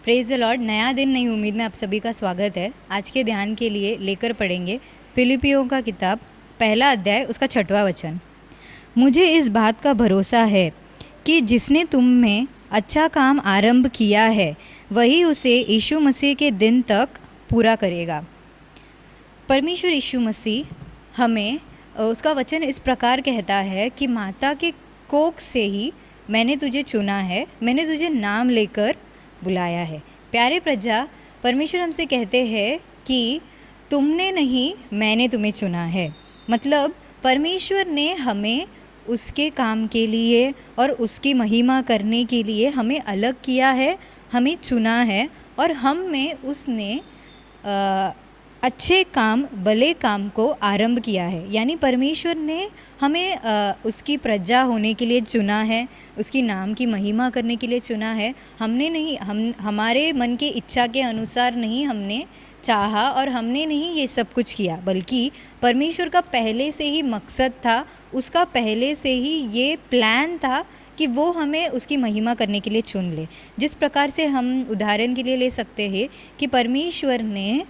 Praise the Lord. नया दिन नई उम्मीद में आप सभी का स्वागत है। आज के ध्यान के लिए लेकर पढ़ेंगे फिलिपियों का किताब पहला अध्याय उसका 6वां वचन। मुझे इस बात का भरोसा है कि जिसने तुम में अच्छा काम आरंभ किया है वही उसे यीशु मसीह के दिन तक पूरा करेगा। परमेश्वर यीशु मसीह हमें उसका वचन इस प्रकार कहता है कि माता के कोख से ही मैंने तुझे चुना है, मैंने तुझे नाम लेकर बुलाया है। प्यारे प्रजा, परमेश्वर हमसे कहते हैं कि तुमने नहीं, मैंने तुम्हें चुना है। मतलब परमेश्वर ने हमें उसके काम के लिए और उसकी महिमा करने के लिए हमें अलग किया है, हमें चुना है और हम में उसने अच्छे काम, भले काम को आरंभ किया है। यानी परमेश्वर ने हमें उसकी प्रजा होने के लिए चुना है, उसकी नाम की महिमा करने के लिए चुना है। हमने नहीं, हमारे मन की इच्छा के अनुसार नहीं हमने चाहा और हमने नहीं ये सब कुछ किया, बल्कि परमेश्वर का पहले से ही मकसद था, उसका पहले से ही ये प्लान था कि वो हमें उसकी महिमा करने के लिए चुन ले। जिस प्रकार से हम उदाहरण के लिए ले सकते हैं कि परमेश्वर ने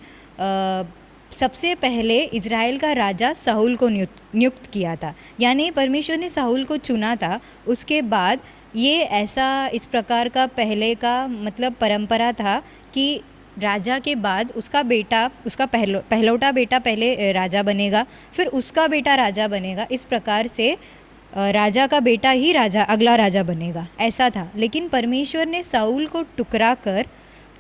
सबसे पहले इज़राइल का राजा साउल को नियुक्त किया था। यानी परमेश्वर ने साउल को चुना था। उसके बाद ये ऐसा इस प्रकार का पहले का मतलब परंपरा था कि राजा के बाद उसका बेटा, उसका पहलौटा बेटा पहले राजा बनेगा, फिर उसका बेटा राजा बनेगा। इस प्रकार से राजा का बेटा ही अगला राजा बनेगा, ऐसा था। लेकिन परमेश्वर ने साउल को टुकरा कर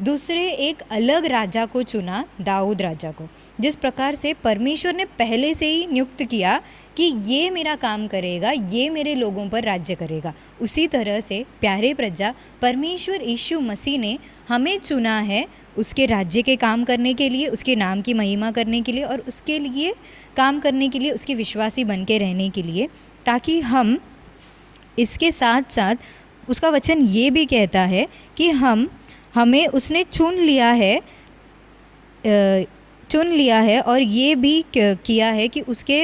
दूसरे एक अलग राजा को चुना, दाऊद राजा को। जिस प्रकार से परमेश्वर ने पहले से ही नियुक्त किया कि ये मेरा काम करेगा, ये मेरे लोगों पर राज्य करेगा, उसी तरह से प्यारे प्रजा, परमेश्वर यीशु मसीह ने हमें चुना है उसके राज्य के काम करने के लिए, उसके नाम की महिमा करने के लिए और उसके लिए काम करने के लिए, उसके विश्वासी बन के रहने के लिए, ताकि हम इसके साथ साथ उसका वचन ये भी कहता है कि हमें उसने चुन लिया है और ये भी किया है कि उसके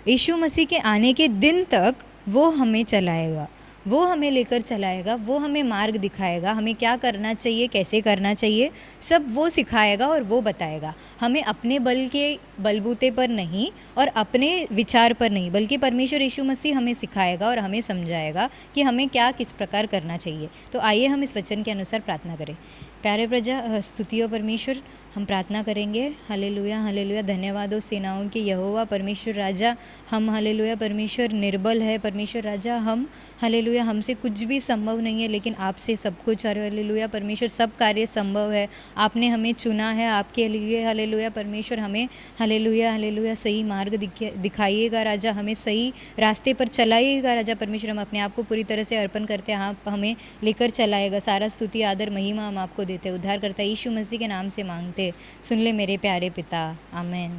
यीशु मसीह के आने के दिन तक वो हमें चलाएगा, वो हमें लेकर चलाएगा, वो हमें मार्ग दिखाएगा, हमें क्या करना चाहिए, कैसे करना चाहिए, सब वो सिखाएगा और वो बताएगा। हमें अपने बल के बलबूते पर नहीं और अपने विचार पर नहीं, बल्कि परमेश्वर यीशु मसीह हमें सिखाएगा और हमें समझाएगा कि हमें क्या किस प्रकार करना चाहिए। तो आइए हम इस वचन के अनुसार प्रार्थना करें। प्यारे प्रजा, स्तुतियों परमेश्वर, हम प्रार्थना करेंगे। Hallelujah, hallelujah. धन्यवाद हो सेनाओं के यहोवा परमेश्वर राजा। हम हालेलुया परमेश्वर निर्बल है परमेश्वर राजा। हम हालेलुया, हमसे कुछ भी संभव नहीं है, लेकिन आपसे सब कुछ है। हालेलुया परमेश्वर, सब कार्य संभव है। आपने हमें चुना है आपके लिए। हालेलुया परमेश्वर, हमें हालेलुया हालेलुया सही मार्ग दिखाइएगा राजा, हमें सही रास्ते पर चलाइएगा राजा परमेश्वर। हम अपने आप को पूरी तरह से अर्पण करते हैं, आप हमें लेकर चलाएगा। सारा स्तुति, आदर, महिमा हम आपको देते, उद्धार करता यीशु मसीह के नाम से मांगते। सुन ले मेरे प्यारे पिता, आमीन।